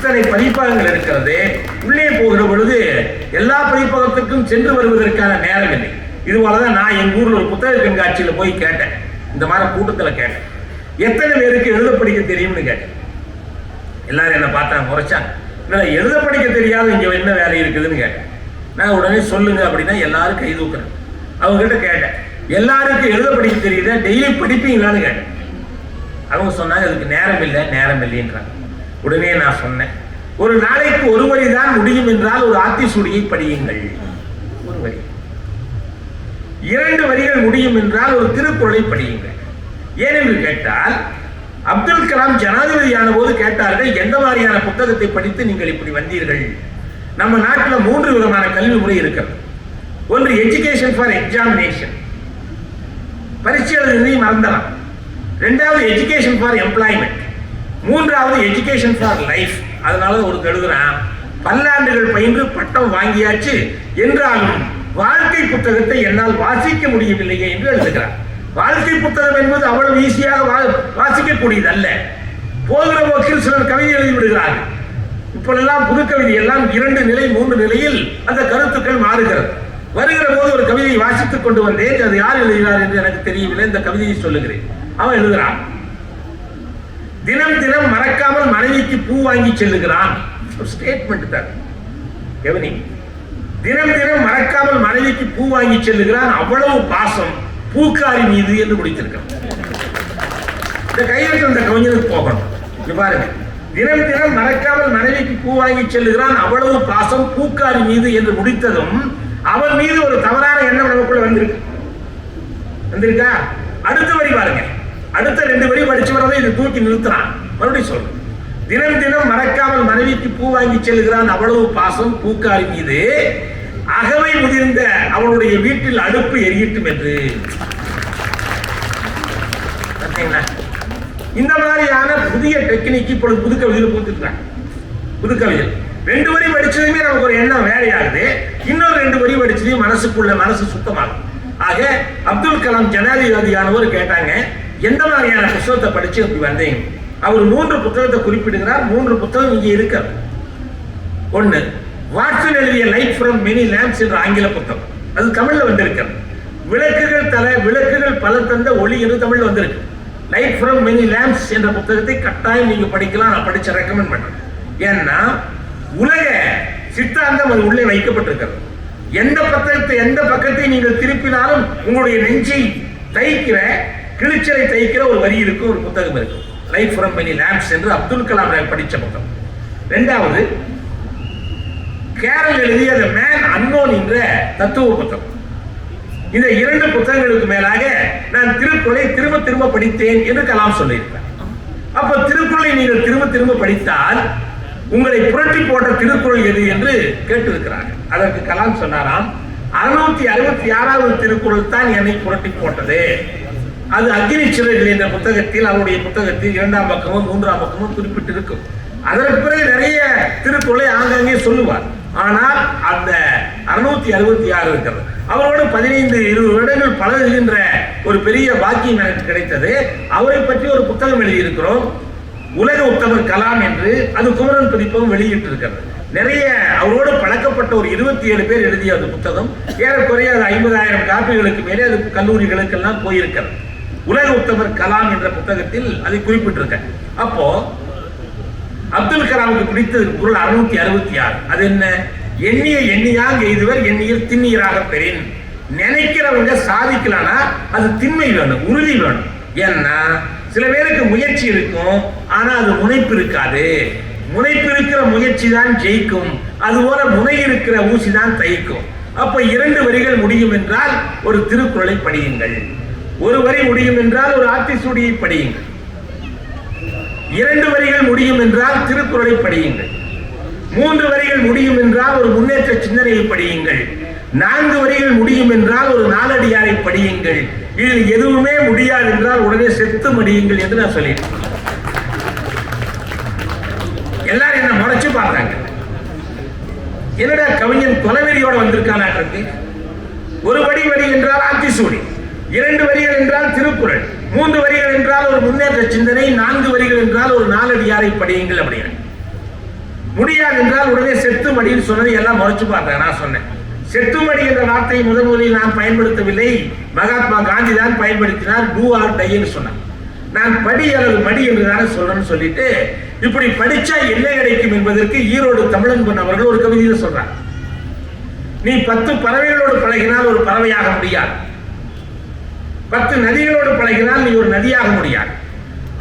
இத்தனை பதிப்பகங்கள் இருக்கிறது. உள்ளே போகிற பொழுது எல்லா பதிப்பகத்துக்கும் சென்று வருவதற்கான நேரம் இல்லை. இதுபோலதான் நான் எங்க ஊர்ல ஒரு புத்தக கண்காட்சியில போய் கேட்டேன். இந்த மாதிரி கூட்டத்தில் கேட்டேன், எத்தனை பேருக்கு எழுத படிக்க தெரியும்னு கேட்டேன். எல்லாரும் என்ன பார்த்தாங்க, முறைச்சாங்க. இல்லை, எழுத படிக்க தெரியாத இங்க என்ன வேலை இருக்குதுன்னு கேட்டேன். நான் உடனே சொல்லுங்க அப்படின்னா எல்லாரும் கை தூக்குறேன். அவங்க கிட்ட கேட்டேன், எல்லாருக்கும் எழுத படிக்க தெரியுதா, டெய்லி படிப்பீங்களான்னு கேட்டேன். அவங்க சொன்னாங்க, அதுக்கு நேரம் இல்லைன்றாங்க. உடனே நான் சொன்னேன், ஒரு நாளைக்கு ஒரு வரி தான் முடியும் என்றால் ஒரு ஆத்திசூடியை படியுங்கள். ஒரு வரி. 2 வரிகள் முடியும் என்றால் ஒரு திருக்குறளை படியுங்கள். ஏனென்று கேட்டால், அப்துல் கலாம் ஜனாதிபதியான போது கேட்டார்கள், எந்த மாதிரியான புத்தகத்தை படித்து நீங்கள் இப்படி வந்தீர்கள்? நம்ம நாட்டில் 3 விதமான கல்வி முறை இருக்கிறது. ஒன்று எஜுகேஷன் ஃபார் எக்ஸாமினேஷன், பரீட்சை எழுதி மறந்தலாம். 2வது எஜுகேஷன் ஃபார் எம்ப்ளாய்மெண்ட். 3வது எஜுகேஷன் ஃபார் லைஃப். அதனால ஒரு எழுதுறான், பல்லாண்டுகள் பயின்று பட்டம் வாங்கியாச்சு என்றாலும் வாழ்க்கை புத்தகத்தை என்னால் வாசிக்க முடியவில்லையே என்று எழுதுகிறார். வாழ்க்கை புத்தகம் என்பது அவ்வளவு ஈஸியாக வாசிக்கக்கூடியது அல்ல. போகிற போக்கில் சிலர் கவிதை எழுதி விடுகிறார்கள். இப்பெல்லாம் புது கவிதை எல்லாம் 2 நிலை 3 நிலையில் அந்த கருத்துக்கள் மாறுகிறது. வருகிற போது ஒரு கவிதையை வாசித்துக் கொண்டு வந்தேன், அது யார் எழுதினார் என்று எனக்கு தெரியவில்லை, இந்த கவிதையை சொல்லுகிறேன். அவன் எழுதுகிறான், தினம் தினம் மறக்காமல் மனைவிக்கு பூ வாங்கி செல்லுகிறான். ஒரு ஸ்டேட்மெண்ட் தான் கவனி. தினம் தினம் மறக்காமல் மனைவிக்கு பூ வாங்கி செல்லுகிறான், அவ்வளவு பாசம் பூக்காரி மீது என்று முடித்திருக்கான். இந்த கையெழுத்து இந்த கவிஞனுக்கு போகணும். பாருங்க, தினம் தினம் மறக்காமல் மனைவிக்கு பூ வாங்கி செல்லுகிறான், அவ்வளவு பாசம் பூக்காரி மீது என்று முடித்ததும் அவன் மீது ஒரு தவறான எண்ணம் நமக்குள்ள வந்திருக்கா? அடுத்த வரி பாருங்க, அடுத்த 2 வரி படிச்சு வரதை இது தூக்கி நிறுத்துறான். மறுபடியும் சொல்றேன், தினம் தினம் மறக்காமல் மனைவிக்கு பூ வாங்கி செல்லுகிறான், அவ்வளவு பாசம் பூக்காரி மீது, அகவை முதிர்ந்த அவனுடைய வீட்டில் அடுப்பு எரியட்டும் என்று. இந்த மாதிரியான புதிய டெக்னிக் இப்பொழுது புது கவிதையில் கொடுத்துருக்காங்க. புது கவிதையில் 2 வரி படிச்சதுமே நமக்கு ஒரு எண்ணம் வேலையாகுது, இன்னொரு 2 வரி படிச்சதையும் மனசு சுத்தமாகும். ஆக அப்துல் கலாம் ஜனாதிபதியானவர் கேட்டாங்க, எந்த மாதிரியான புத்தகத்தை படிச்சு அப்படி வந்தீங்க? அவர் 3 புத்தகத்தை குறிப்பிடுகிறார். 3 புத்தகம் இங்கே இருக்கிறது. 1 வாட்சன் எழுதிய லைட் ஃப்ரம் மெனி லேம்ப்ஸ் என்ற ஆங்கில புத்தகம், அது தமிழ்ல வந்திருக்கிறது. விளக்குகள் பல தந்த ஒளி என்று தமிழ்ல வந்திருக்கு. லைட் ஃப்ரம் மெனி லேம்ப்ஸ் என்ற புத்தகத்தை கட்டாயம் நீங்க படிக்கலாம். நான் படிச்ச ரெக்கமெண்ட் பண்றேன். ஏன்னா உலக சித்தாந்தம் அது உள்ளே வைக்கப்பட்டிருக்கிறது. எந்த பக்கத்தை நீங்கள் திருப்பினாலும் உங்களுடைய நெஞ்சை தைக்கிற, கிழிச்சலை தைக்கிற ஒரு வரி இருக்கும், ஒரு புத்தகம் இருக்கு. லைட் ஃப்ரம் மெனி லேம்ப்ஸ் என்று அப்துல் கலாம் படிச்ச புத்தகம். 2வது கேரல் எழுதிய தி மேன் அன்னோன் என்ற தத்துவ புத்தகம். இந்த 2 புத்தகங்களுக்கு மேலாக நான் திருக்குறளை திரும்ப படித்தேன் என்று கலாம் சொல்லியிருக்கிறார். அப்ப திருக்குறளை நீங்கள் திரும்ப படித்தால் உங்களை புரட்டி போட்ட திருக்குறள் எது என்று கேட்டிருக்கிறார்கள். அதற்கு கலாம் சொன்னாராம், 666வது திருக்குறள் தான் என்னை புரட்டி போட்டது. அது அக்னி சிறகுகள் என்ற புத்தகத்தில், அவருடைய புத்தகத்தில் 2ஆம் பக்கமும் 3ஆம் பக்கமும் குறிப்பிட்டிருக்கும். அதற்கு பிறகு நிறைய திருக்குறளை ஆங்காங்கே சொல்லுவார். ஆனால் அந்த 666 இருக்கிறது. அவரோடு 15-20 வருடங்கள் பழகுகின்ற ஒரு பெரிய பாக்கியம் எனக்கு கிடைத்தது. அவரை பற்றி ஒரு புத்தகம் எழுதியிருக்கிறோம், உலக உத்தமர் கலாம் என்று. அது குமரன் பதிப்பகம் வெளியிட்டு இருக்கிறது. நிறைய அவரோடு பழக்கப்பட்ட ஒரு 27 பேர் எழுதிய அந்த புத்தகம். ஏறக்குறைய அது 50,000 காப்பிகளுக்கு மேலே அது கல்லூரிகளுக்கெல்லாம் போயிருக்கிறது. உலக உத்தமர் கலாம் என்ற புத்தகத்தில் அதை குறிப்பிட்டிருக்க. அப்போ அப்துல் கலாமுக்கு பிடித்த குறள் 666. அது என்ன? எண்ணிய எண்ணியாங்க எய்துவர் எண்ணியில் திண்ணீராக பெறின். நினைக்கிறவங்க சாதிக்கலனா அது திண்மை வேணும், உறுதி வேணும். ஏன்னா சில பேருக்கு முயற்சி இருக்கும், ஆனா அது முனைப்பு இருக்காது. முனைப்பு இருக்கிற முயற்சி தான் ஜெயிக்கும், அதுபோல முனை இருக்கிற ஊசி தான் தைக்கும். அப்ப 2 வரிகள் முடியும் என்றால் ஒரு திருக்குறளை படியுங்கள். 1 வரி முடியும் என்றால் ஒரு ஆத்திசூடியை படியுங்கள். 2 வரிகள் முடியும் என்றால் திருக்குறளை படியுங்கள். 3 வரிகள் முடியும் என்றால் ஒரு முன்னேற்ற சிந்தனையை படியுங்கள். 4 வரிகள் முடியும் என்றால் ஒரு நாலடியாரை படியுங்கள். இதில் எதுவுமே முடியாது என்றால் உடனே செத்து மடியுங்கள் என்று நான் சொல்லிட்டேன். எல்லாரும் என்ன முறைச்சு பார்த்தாங்க, என்னடா கவிஞன் கொலவெறியோட வந்திருக்கானாக்கு. 1 வரி என்றால் ஆத்திசூடி, 2 வரிகள் என்றால் திருக்குறள், 3 வரிகள் என்றால் ஒரு முன்னேற்ற சிந்தனை, 4 வரிகள் என்றால் ஒரு நாலடியாரை படியுங்கள் அப்படிங்கிற. முடியாது என்றால் உடனே செத்துமடின்னு சொன்னது எல்லாம் முறைச்சு பார்த்தாங்க. நான் சொன்னேன் செத்துமடி என்ற வார்த்தையை முதலில் நான் பயன்படுத்தவில்லை, மகாத்மா காந்தி தான் பயன்படுத்தினார். டூ ஆர் டைன்னு சொன்னார். நான் படி அல்லது மடி என்று தானே சொல்றேன்னு சொல்லிட்டு இப்படி படிச்சா என்ன கிடைக்கும் என்பதற்கு ஈரோடு தமிழன்பன் அவர்கள் ஒரு கவிதையில் சொல்றார். நீ 10 பறவைகளோடு பழகினால் ஒரு பறவையாக முடியாது, 10 நதிகளோடு பழகினால் நீ ஒரு நதியாக முடியாது,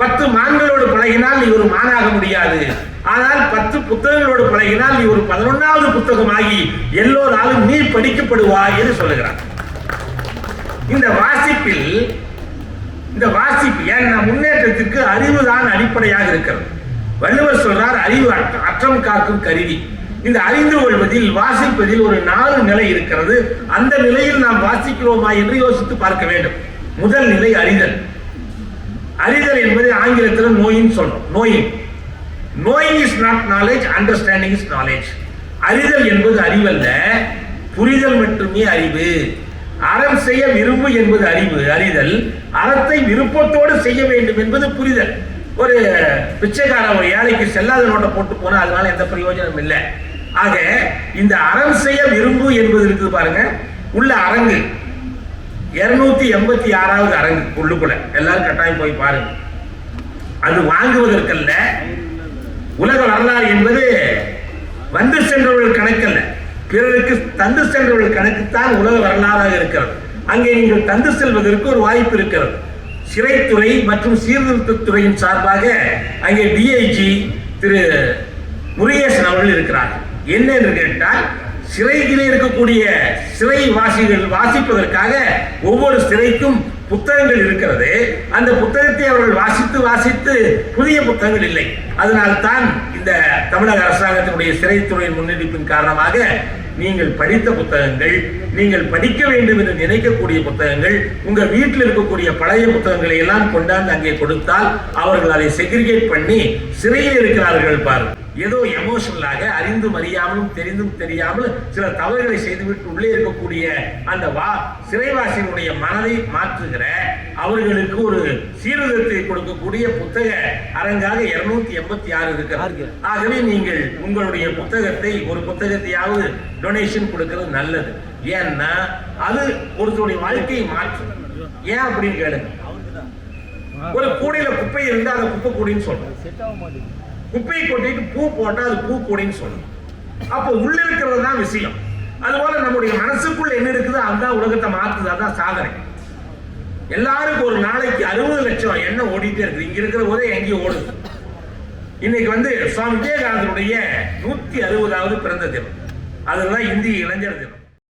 10 மான்களோடு பழகினால் நீ ஒரு மானாக முடியாது. ஆனால் 10 புத்தகங்களோடு பழகினால் நீ ஒரு 11வது புத்தகமாகி எல்லோராலும் நீ படிக்கப்படுவாய் என்று சொல்லுகிறார். இந்த வாசிப்பு ஏன் முன்னேற்றத்திற்கு அறிவுதான் அடிப்படையாக இருக்கிறது. வள்ளுவர் சொல்றார், அறிவு அற்றம் காக்கும் கருவி. இந்த அறிந்து கொள்வதில் வாசிப்பதில் ஒரு 4 நிலை இருக்கிறது. அந்த நிலையில் நாம் வாசிக்கிறோமா என்று யோசித்து பார்க்க வேண்டும். முதல் நிலை அறிதல். அறிதல் என்பது ஆங்கிலத்தில் நோயின்னு சொல்றோம். Knowing is not knowledge, understanding is knowledge. அறிதல் என்பது அறிவல்ல, புரிதல் மட்டுமே அறிவு. அறம் செய்ய விரும்பு என்பது அறிதல். அறத்தை விருப்பத்தோடு செய்ய வேண்டும் என்பது புரிதல். ஒரு பிச்சைக்கார ஒரு ஏழைக்கு செல்லாத நோட்டை போட்டு போனா அதனால எந்த பிரயோஜனம் இல்லை. ஆக இந்த அறம் செய்ய விரும்பு என்பது இருக்குது பாருங்க. உள்ள அரங்கு 286வது அரங்கு உள்ளுக்குள்ள எல்லாரும் கட்டாயம் போய் பாருங்க. அது வாங்குவதற்கல்ல. உலக வரலாறு என்பது வந்து சென்றவர்கள் கணக்கல்ல, பிறருக்கு தந்து சென்றவர்கள் கணக்குத்தான் உலக வரலாறாக இருக்கிறது. அங்கே நீங்கள் தந்து செல்வதற்கு ஒரு வாய்ப்பு இருக்கிறது. சிறைத்துறை மற்றும் சீர்திருத்தத்துறையின் சார்பாக அங்கே டிஐஜி திரு முருகேசன் அவர்கள் இருக்கிறார்கள். என்ன என்று கேட்டால், சிறையிலே இருக்கக்கூடிய சிறைவாசிகள் வாசிப்பதற்காக ஒவ்வொரு சிறைக்கும் புத்தகங்கள் இருக்கிறது. அந்த புத்தகத்தை அவர்கள் வாசித்து புதிய புத்தகங்கள் இல்லை. அதனால்தான் இந்த தமிழக அரசாங்கத்தினுடைய சிறைத்துறையின் முன்னெடுப்பின் காரணமாக நீங்கள் படித்த புத்தகங்கள், நீங்கள் படிக்க வேண்டும் என்று நினைக்கக்கூடிய புத்தகங்கள், உங்க வீட்டில் இருக்கக்கூடிய பழைய புத்தகங்களை எல்லாம் கொண்டாந்து அங்கே கொடுத்தால் அவர்கள் அதை செக்ரிகேட் பண்ணி சிறையில் இருக்கிறார்கள் பாருங்கள். ஏதோ எமோஷனலாக அறிந்தும் அறியாமலும் தெரிந்தும் தெரியாமல் சில தவறுகளை செய்துவிட்டு உள்ளே இருக்கக்கூடிய அந்த சிறைவாசியினுடைய மனதை மாற்றுகிற அவர்களுக்கு ஒரு சீர்திருத்தத்தை கொடுக்கக்கூடிய புத்தக அரங்காக 286 இருக்கிறார். ஆகவே நீங்கள் உங்களுடைய புத்தகத்தை ஒரு புத்தகத்தையாவது டொனேஷன் கொடுக்கிறது நல்லது. ஏன்னா அது ஒருத்தருடைய வாழ்க்கையை மாற்றும். ஏன் அப்படின்னு கேளுங்க. ஒரு கூடையில குப்பை இருந்தா அதை குப்பை கூடைன்னு சொல்றோம். குப்பையை கொட்டிட்டு பூ போட்டா அது பூ கூடைன்னு சொல்லணும். அப்போ உள்ள இருக்கிறது தான் விஷயம். அதுபோல நம்முடைய மனசுக்குள்ள என்ன இருக்குதோ அதுதான் உலகத்தை மாத்துது. அதான் சாதனை. எல்லாருக்கும் ஒரு நாளைக்கு 60 லட்சம் எண்ணம் ஓடிட்டே இருக்குது. இங்க இருக்கிற போதே எங்கேயும் ஓடுது. இன்னைக்கு சுவாமி விவேகானந்தருடைய 160வது பிறந்த தினம். அதுதான் இந்திய இளைஞர் தினம்.